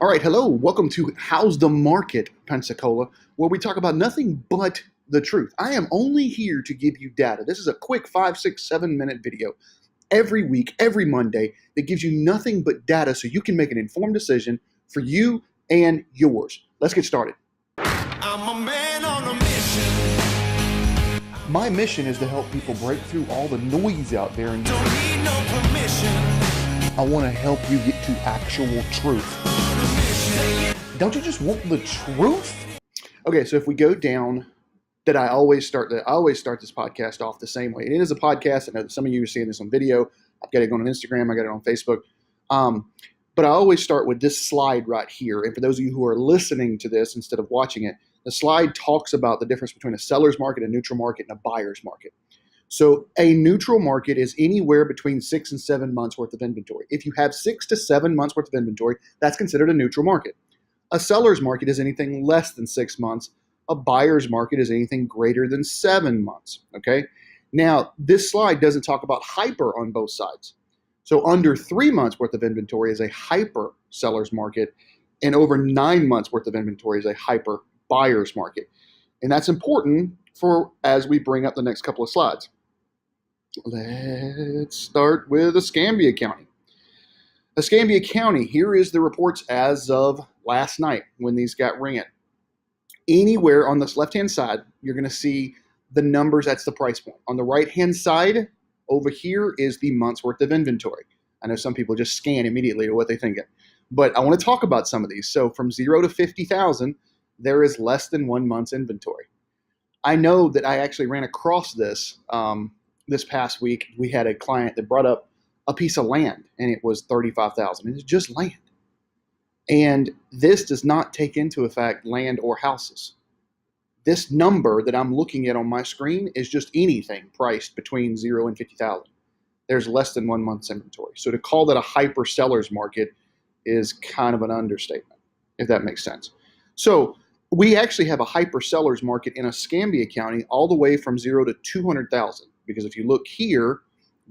All right, hello. Welcome to How's the Market, Pensacola, where we talk about nothing but the truth. I am only here to give you data. This is a quick 5, 6, 7 minute video every week, every Monday, that gives you nothing but data so you can make an informed decision for you and yours. Let's get started. I'm a man on a mission. My mission is to help people break through all the noise out there and don't need no permission. I want to help you get to actual truth. Don't you just want the truth? Okay, so if we go down, I always start this podcast off the same way. It is a podcast. I know that some of you are seeing this on video. I've got it on Instagram. I got it on Facebook. But I always start with this slide right here. And for those of you who are listening to this instead of watching it, the slide talks about the difference between a seller's market, a neutral market, and a buyer's market. So a neutral market is anywhere between 6 and 7 months worth of inventory. If you have 6 to 7 months worth of inventory, that's considered a neutral market. A seller's market is anything less than 6 months. A buyer's market is anything greater than 7 months, okay? Now, this slide doesn't talk about hyper on both sides. So under 3 months worth of inventory is a hyper seller's market, and over 9 months worth of inventory is a hyper buyer's market. And that's important for as we bring up the next couple of slides. Let's start with Escambia County. Escambia County, here is the reports as of last night when these got ran. Anywhere on this left-hand side, you're going to see the numbers. That's the price point. On the right-hand side, over here is the month's worth of inventory. I know some people just scan immediately to what they think of, but I want to talk about some of these. So from 0 to 50,000, there is less than 1 month's inventory. I know that I actually ran across this this past week. We had a client that brought up a piece of land, and it was 35,000. It's just land. And this does not take into effect land or houses. This number that I'm looking at on my screen is just anything priced between 0 and 50,000. There's less than 1 month's inventory. So to call that a hyper seller's market is kind of an understatement, if that makes sense. So we actually have a hyper seller's market in Escambia County all the way from 0 to 200,000. Because if you look here,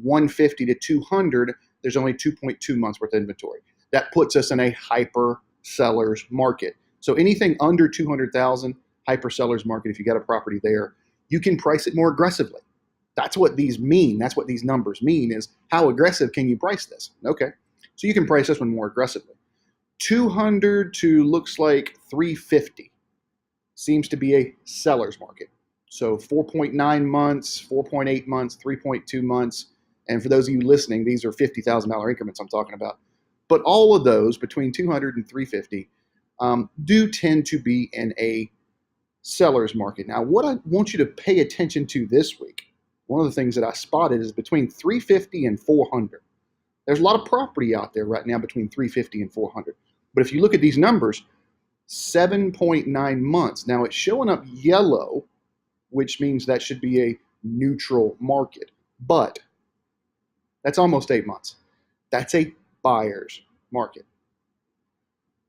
150 to 200, there's only 2.2 months worth of inventory. That puts us in a hyper seller's market. So anything under 200,000, hyper seller's market. If you got a property there, you can price it more aggressively. That's what these mean. That's what these numbers mean, is how aggressive can you price this? Okay, so you can price this one more aggressively. 200 to looks like 350 seems to be a seller's market. So 4.9 months, 4.8 months, 3.2 months. And for those of you listening, these are $50,000 increments I'm talking about. But all of those between 200 and 350 do tend to be in a seller's market. Now, what I want you to pay attention to this week, one of the things that I spotted is between 350 and 400. There's a lot of property out there right now between 350 and 400. But if you look at these numbers, 7.9 months. Now, it's showing up yellow, which means that should be a neutral market. But that's almost 8 months. That's a buyer's market.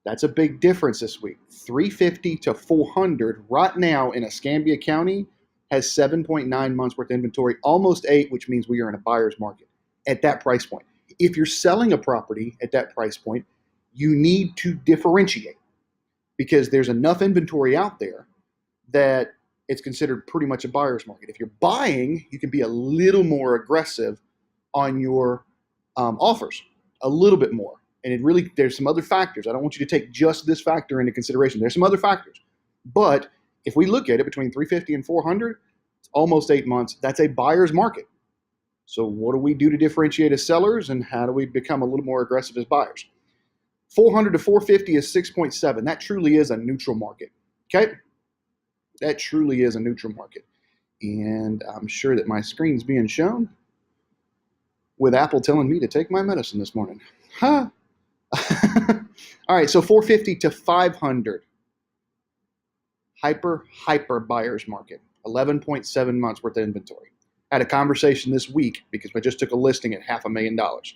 That's a big difference this week. 350 to 400 right now in Escambia County has 7.9 months worth of inventory, almost 8, which means we are in a buyer's market at that price point. If you're selling a property at that price point, you need to differentiate because there's enough inventory out there that it's considered pretty much a buyer's market. If you're buying, you can be a little more aggressive on your offers, a little bit more. And it really, there's some other factors. I don't want you to take just this factor into consideration. There's some other factors. But if we look at it between 350 and 400, it's almost 8 months. That's a buyer's market. So what do we do to differentiate as sellers, and how do we become a little more aggressive as buyers? 400 to 450 is 6.7. That truly is a neutral market. Okay? That truly is a neutral market. And I'm sure that my screen's being shown with Apple telling me to take my medicine this morning. Huh? All right, so 450 to 500. Hyper buyer's market. 11.7 months worth of inventory. I had a conversation this week because I just took a listing at $500,000.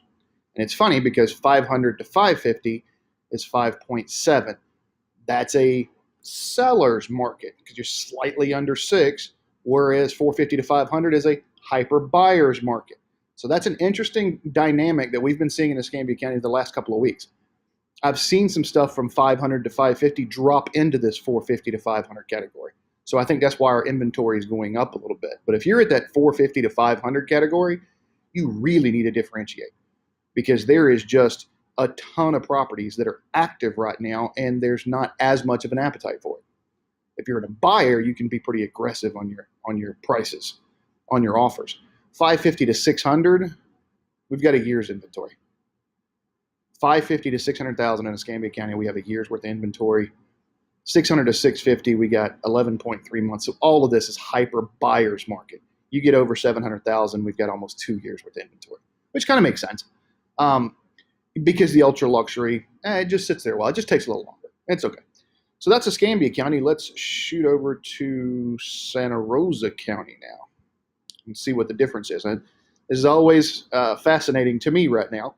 And it's funny because 500 to 550 is 5.7. That's a seller's market because you're slightly under 6, whereas 450 to 500 is a hyper buyer's market. So that's an interesting dynamic that we've been seeing in Escambia County the last couple of weeks. I've seen some stuff from 500 to 550 drop into this 450 to 500 category. So I think that's why our inventory is going up a little bit. But if you're at that 450 to 500 category, you really need to differentiate, because there is just a ton of properties that are active right now, and there's not as much of an appetite for it. If you're a buyer, you can be pretty aggressive on your prices, on your offers. 550 to 600, we've got a year's inventory. 550 to 600,000 in Escambia County, we have a year's worth of inventory. 600 to 650, we got 11.3 months. So all of this is hyper buyer's market. You get over 700,000, we've got almost 2 years worth of inventory, which kind of makes sense. Because the ultra luxury, it just sits there a while. It just takes a little longer. It's okay. So that's Escambia County. Let's shoot over to Santa Rosa County now and see what the difference is. And this is always fascinating to me right now.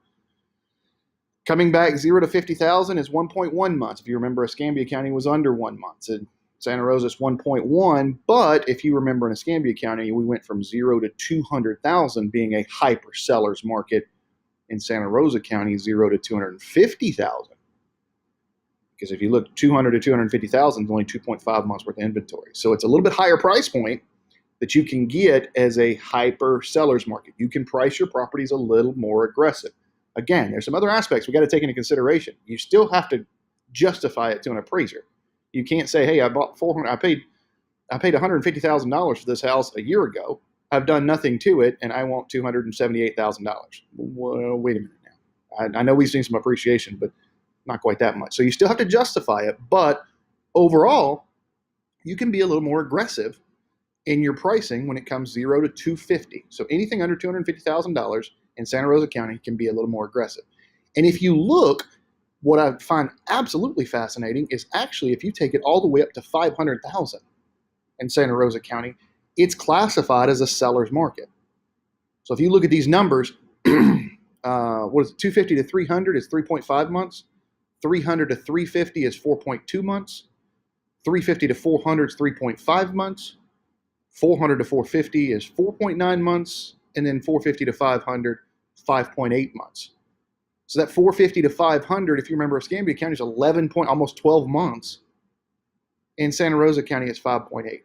Coming back 0 to 50,000 is 1.1 months. If you remember, Escambia County was under 1 month. And Santa Rosa is 1.1. But if you remember, in Escambia County, we went from 0 to 200,000 being a hyper seller's market. In Santa Rosa County, 0 to 250,000. Because if you look 200 to 250,000, is only 2.5 months worth of inventory. So it's a little bit higher price point that you can get as a hyper seller's market. You can price your properties a little more aggressive. Again, there's some other aspects we got to take into consideration. You still have to justify it to an appraiser. You can't say, "Hey, I bought 400. I paid $150,000 for this house a year ago. I've done nothing to it, and I want $278,000. Well, wait a minute now. I know we've seen some appreciation, but not quite that much. So you still have to justify it, but overall, you can be a little more aggressive in your pricing when it comes 0 to 250. So anything under $250,000 in Santa Rosa County can be a little more aggressive. And if you look, what I find absolutely fascinating is actually if you take it all the way up to 500,000 in Santa Rosa County, it's classified as a seller's market. So if you look at these numbers, what is it? 250 to 300 is 3.5 months. 300 to 350 is 4.2 months. 350 to 400 is 3.5 months. 400 to 450 is 4.9 months. And then 450 to 500, 5.8 months. So that 450 to 500, if you remember, Escambia County is 11 point, almost 12 months. In Santa Rosa County, it's 5.8.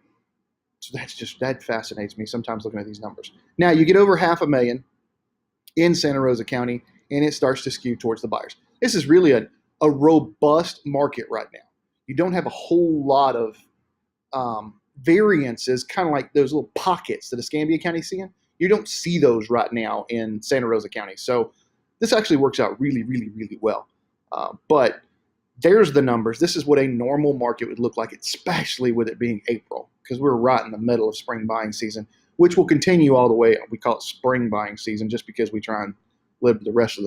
So that fascinates me sometimes looking at these numbers. Now you get over $500,000 in Santa Rosa County, and it starts to skew towards the buyers. This is really a robust market right now. You don't have a whole lot of variances, kind of like those little pockets that Escambia County is seeing. You don't see those right now in Santa Rosa County. So this actually works out really, really, really well. But there's the numbers. This is what a normal market would look like, especially with it being April, because we're right in the middle of spring buying season, which will continue all the way. We call it spring buying season just because we try and live the rest of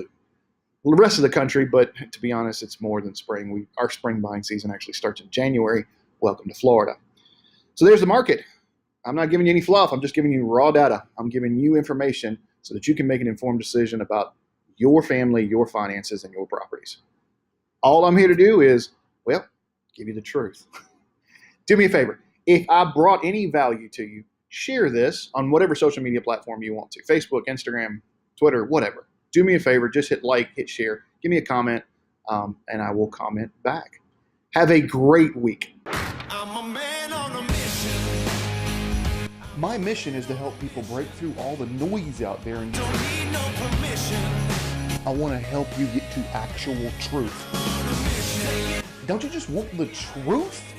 the country. But to be honest, it's more than spring. Our spring buying season actually starts in January. Welcome to Florida. So there's the market. I'm not giving you any fluff. I'm just giving you raw data. I'm giving you information so that you can make an informed decision about your family, your finances, and your properties. All I'm here to do is, well, give you the truth. Do me a favor. If I brought any value to you, share this on whatever social media platform you want to. Facebook, Instagram, Twitter, whatever. Do me a favor. Just hit like, hit share. Give me a comment, and I will comment back. Have a great week. I'm a man on a mission. My mission is to help people break through all the noise out there and don't need no permission. I want to help you get to actual truth. Don't you just want the truth?